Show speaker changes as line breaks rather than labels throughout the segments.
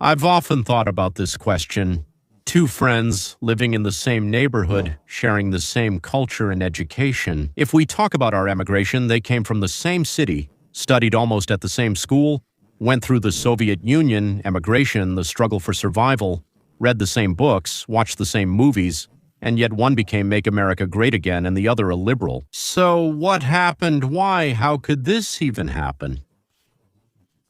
I've often thought about this question. Two friends living in the same neighborhood, sharing the same culture and education. If we talk about our emigration, they came from the same city, studied almost at the same school, went through the Soviet Union, emigration, the struggle for survival, read the same books, watched the same movies, and yet one became Make America Great Again and the other a liberal. So what happened? Why? How could this even happen?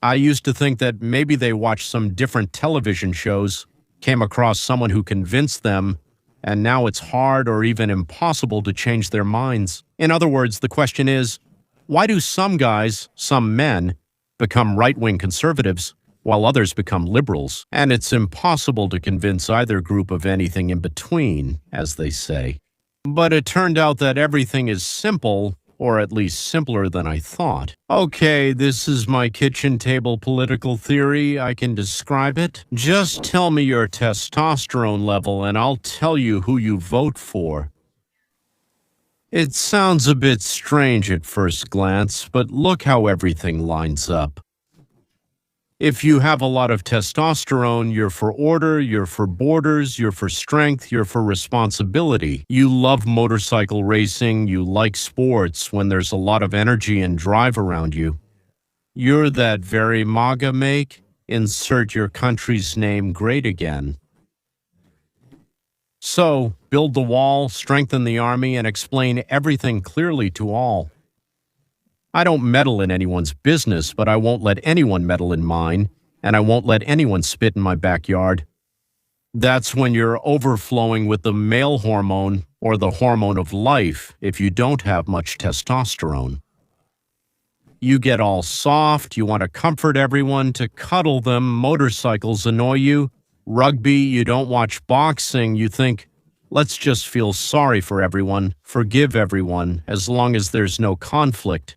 I used to think that maybe they watched some different television shows, came across someone who convinced them, and now it's hard or even impossible to change their minds. In other words, the question is, why do some guys, some men, become right-wing conservatives, while others become liberals? And it's impossible to convince either group of anything in between, as they say. But it turned out that everything is simple, or at least simpler than I thought. Okay, this is my kitchen table political theory. I can describe it. Just tell me your testosterone level and I'll tell you who you vote for. It sounds a bit strange at first glance, but look how everything lines up. If you have a lot of testosterone, you're for order, you're for borders, you're for strength, you're for responsibility. You love motorcycle racing, you like sports when there's a lot of energy and drive around you. You're that very MAGA make, insert your country's name great again. So, build the wall, strengthen the army, and explain everything clearly to all. I don't meddle in anyone's business, but I won't let anyone meddle in mine, and I won't let anyone spit in my backyard. That's when you're overflowing with the male hormone, or the hormone of life, if you don't have much testosterone. You get all soft, you want to comfort everyone, to cuddle them, motorcycles annoy you, rugby, you don't watch boxing, you think, let's just feel sorry for everyone, forgive everyone, as long as there's no conflict.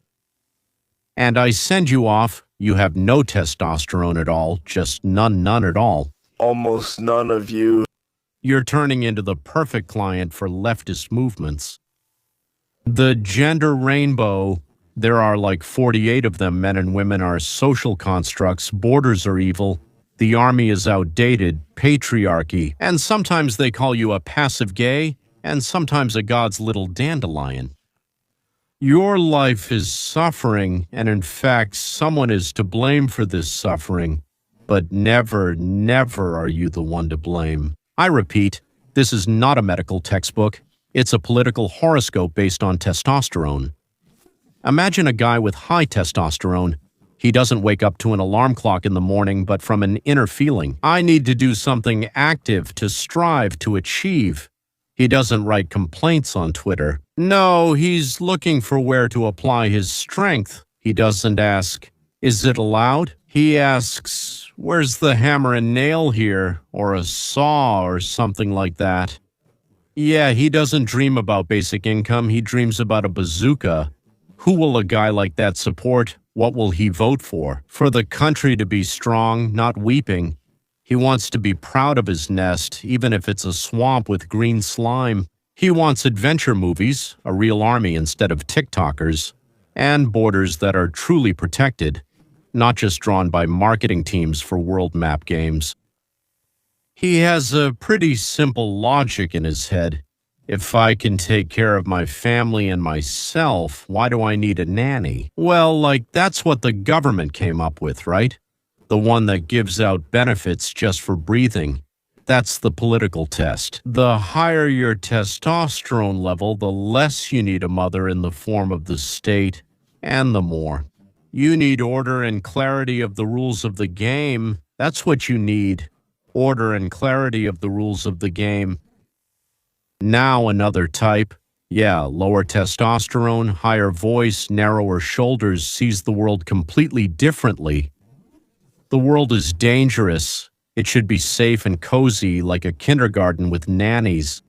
And I send you off, you have no testosterone at all, just none at all.
Almost none of you.
You're turning into the perfect client for leftist movements. The gender rainbow, there are like 48 of them, men and women are social constructs, borders are evil, the army is outdated, patriarchy, and sometimes they call you a passive gay, and sometimes a God's little dandelion. Your life is suffering, and in fact, someone is to blame for this suffering. But never are you the one to blame. I repeat, this is not a medical textbook. It's a political horoscope based on testosterone. Imagine a guy with high testosterone. He doesn't wake up to an alarm clock in the morning, but from an inner feeling. I need to do something active, to strive, to achieve. He doesn't write complaints on Twitter. No, he's looking for where to apply his strength. He doesn't ask, is it allowed? He asks, where's the hammer and nail here? Or a saw or something like that. Yeah, he doesn't dream about basic income. He dreams about a bazooka. Who will a guy like that support? What will he vote for? For the country to be strong, not weeping. He wants to be proud of his nest, even if it's a swamp with green slime. He wants adventure movies, a real army instead of TikTokers, and borders that are truly protected, not just drawn by marketing teams for world map games. He has a pretty simple logic in his head. If I can take care of my family and myself, why do I need a nanny? Well, that's what the government came up with, right? The one that gives out benefits just for breathing. That's the political test. The higher your testosterone level, the less you need a mother in the form of the state, and the more. You need order and clarity of the rules of the game. That's what you need. Order and clarity of the rules of the game. Now another type. Yeah, lower testosterone, higher voice, narrower shoulders, sees the world completely differently. The world is dangerous. It should be safe and cozy, like a kindergarten with nannies.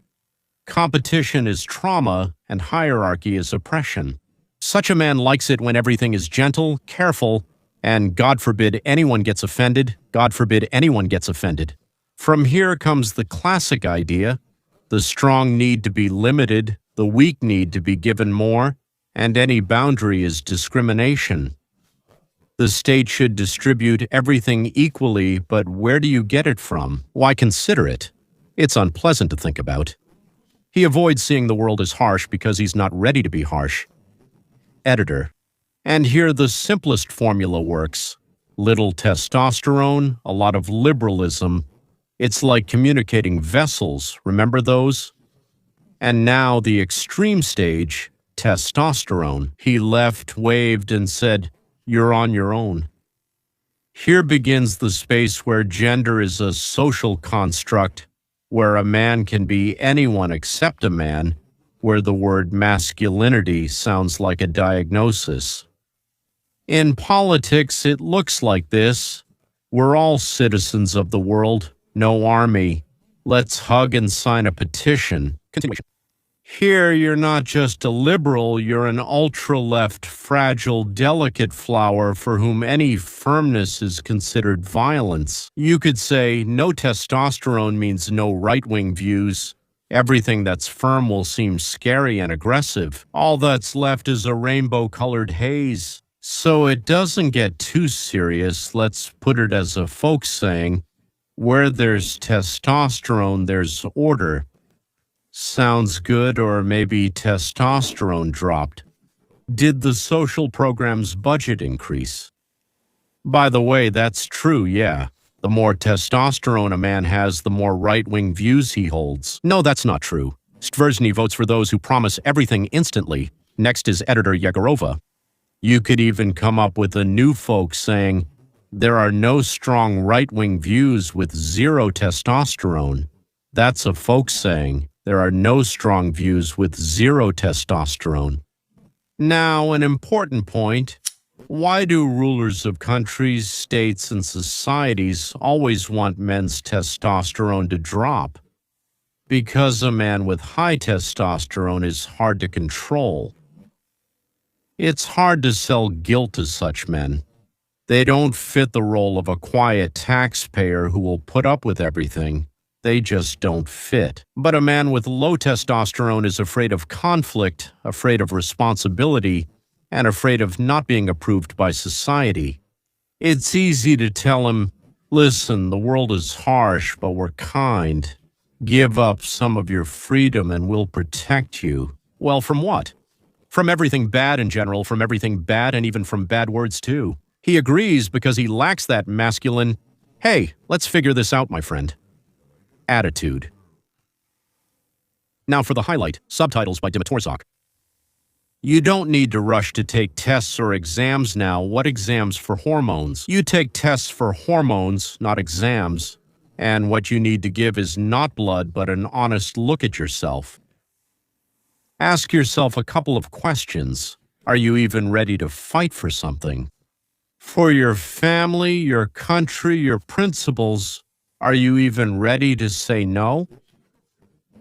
Competition is trauma, and hierarchy is oppression. Such a man likes it when everything is gentle, careful, and God forbid anyone gets offended, God forbid anyone gets offended. From here comes the classic idea: the strong need to be limited, the weak need to be given more, and any boundary is discrimination. The state should distribute everything equally, but where do you get it from? Why consider it? It's unpleasant to think about. He avoids seeing the world as harsh because he's not ready to be harsh. Editor. And here the simplest formula works. Little testosterone, a lot of liberalism. It's like communicating vessels, remember those? And now the extreme stage, testosterone. He left, waved, and said, "You're on your own." Here begins the space where gender is a social construct, where a man can be anyone except a man, where the word masculinity sounds like a diagnosis. In politics, it looks like this. We're all citizens of the world, no army. Let's hug and sign a petition. Continuation. Here, you're not just a liberal, you're an ultra-left, fragile, delicate flower for whom any firmness is considered violence. You could say no testosterone means no right-wing views. Everything that's firm will seem scary and aggressive. All that's left is a rainbow-colored haze. So it doesn't get too serious. Let's put it as a folk saying, where there's testosterone, there's order. Sounds good, or maybe testosterone dropped. Did the social program's budget increase? By the way, that's true, yeah. The more testosterone a man has, the more right-wing views he holds. No, that's not true. Stversny votes for those who promise everything instantly. Next is editor Yegorova. You could even come up with a new folk saying, there are no strong right-wing views with zero testosterone. That's a folk saying. There are no strong views with zero testosterone. Now, an important point. Why do rulers of countries, states, and societies always want men's testosterone to drop? Because a man with high testosterone is hard to control. It's hard to sell guilt to such men. They don't fit the role of a quiet taxpayer who will put up with everything. They just don't fit. But a man with low testosterone is afraid of conflict, afraid of responsibility, and afraid of not being approved by society. It's easy to tell him, listen, the world is harsh, but we're kind. Give up some of your freedom and we'll protect you. Well, from what? From everything bad in general, from everything bad, and even from bad words too. He agrees because he lacks that masculine, hey, let's figure this out, my friend, attitude. Now for the highlight, subtitles by Dimitrorzak. You don't need to rush to take tests or exams now. What exams for hormones? You take tests for hormones, not exams. And what you need to give is not blood, but an honest look at yourself. Ask yourself a couple of questions. Are you even ready to fight for something? For your family, your country, your principles, are you even ready to say no?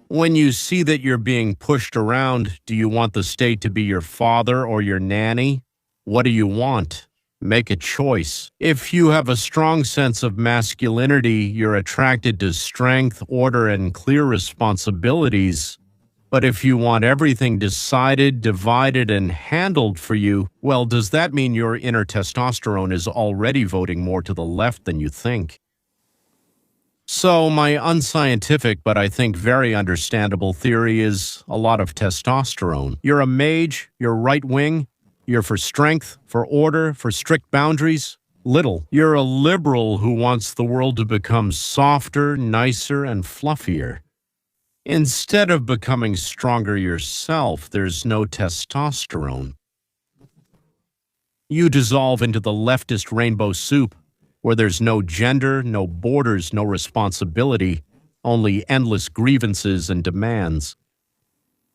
When you see that you're being pushed around, do you want the state to be your father or your nanny? What do you want? Make a choice. If you have a strong sense of masculinity, you're attracted to strength, order, and clear responsibilities. But if you want everything decided, divided, and handled for you, well, does that mean your inner testosterone is already voting more to the left than you think? So my unscientific, but I think very understandable theory is a lot of testosterone. You're a mage, you're right-wing, you're for strength, for order, for strict boundaries. Little. You're a liberal who wants the world to become softer, nicer, and fluffier. Instead of becoming stronger yourself, there's no testosterone. You dissolve into the leftist rainbow soup, where there's no gender, no borders, no responsibility, only endless grievances and demands.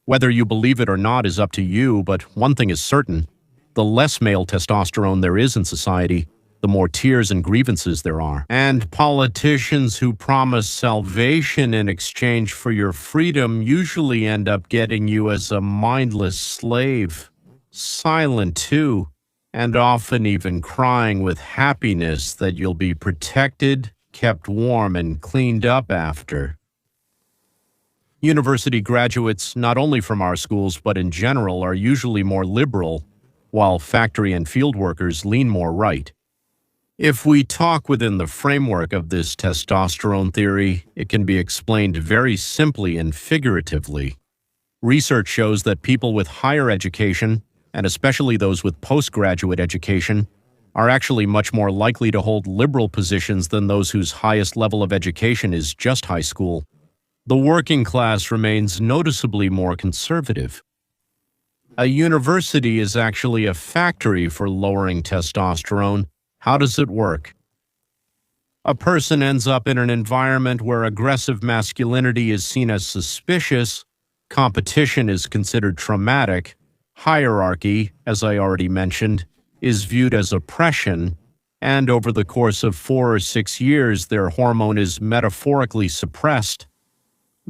Whether you believe it or not is up to you, but one thing is certain. The less male testosterone there is in society, the more tears and grievances there are. And politicians who promise salvation in exchange for your freedom usually end up getting you as a mindless slave. Silent, too, and often even crying with happiness that you'll be protected, kept warm, and cleaned up after. University graduates, not only from our schools but in general, are usually more liberal. while factory and field workers lean more right. If we talk within the framework of this testosterone theory, it can be explained very simply and figuratively. Research shows that people with higher education, and especially those with postgraduate education, are actually much more likely to hold liberal positions than those whose highest level of education is just high school. The working class remains noticeably more conservative. A university is actually a factory for lowering testosterone. How does it work? A person ends up in an environment where aggressive masculinity is seen as suspicious, competition is considered traumatic, hierarchy, as I already mentioned, is viewed as oppression, and over the course of 4 or 6 years, their hormone is metaphorically suppressed.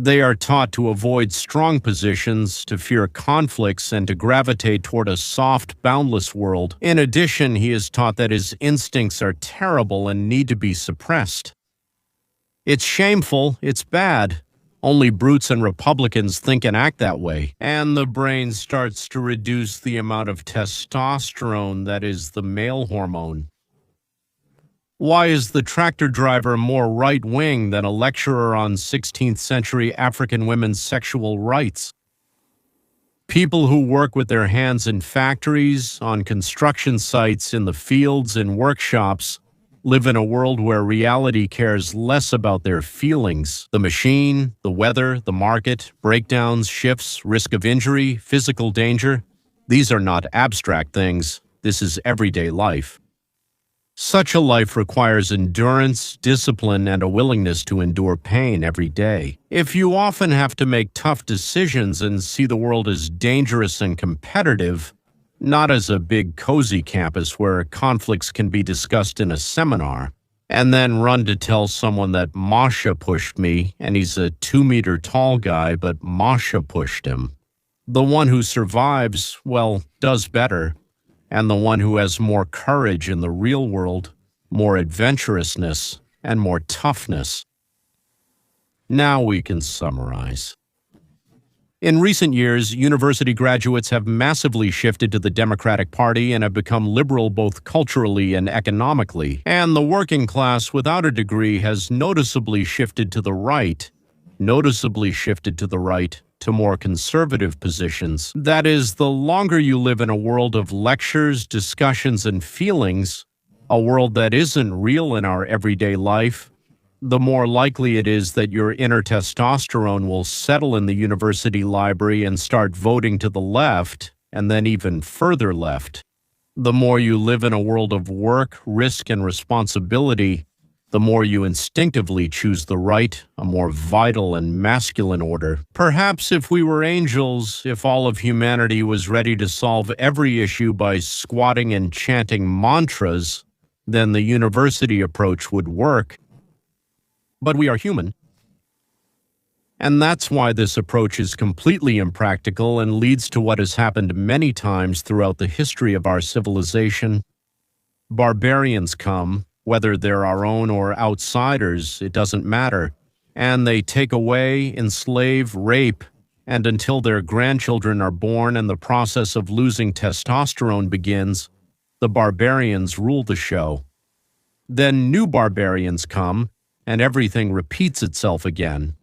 They are taught to avoid strong positions, to fear conflicts, and to gravitate toward a soft, boundless world. In addition, he is taught that his instincts are terrible and need to be suppressed. It's shameful, it's bad. Only brutes and Republicans think and act that way. And the brain starts to reduce the amount of testosterone, that is the male hormone. Why is the tractor driver more right-wing than a lecturer on 16th century African women's sexual rights? People who work with their hands in factories, on construction sites, in the fields, in workshops, live in a world where reality cares less about their feelings. The machine, the weather, the market, breakdowns, shifts, risk of injury, physical danger. These are not abstract things. This is everyday life. Such a life requires endurance, discipline, and a willingness to endure pain every day. If you often have to make tough decisions and see the world as dangerous and competitive, not as a big cozy campus where conflicts can be discussed in a seminar, and then run to tell someone that Masha pushed me and he's a 2-meter tall guy, but Masha pushed him. The one who survives, well, does better. And the one who has more courage in the real world, more adventurousness, and more toughness. Now we can summarize. In recent years, university graduates have massively shifted to the Democratic Party and have become liberal both culturally and economically. And the working class without a degree has noticeably shifted to the right, to more conservative positions. That is, the longer you live in a world of lectures, discussions, and feelings, a world that isn't real in our everyday life, the more likely it is that your inner testosterone will settle in the university library and start voting to the left, and then even further left. The more you live in a world of work, risk, and responsibility, the more you instinctively choose the right, a more vital and masculine order. Perhaps if we were angels, if all of humanity was ready to solve every issue by squatting and chanting mantras, then the university approach would work. But we are human. And that's why this approach is completely impractical and leads to what has happened many times throughout the history of our civilization. Barbarians come, whether they're our own or outsiders, it doesn't matter. And they take away, enslave, rape, and until their grandchildren are born and the process of losing testosterone begins, the barbarians rule the show. Then new barbarians come, and everything repeats itself again.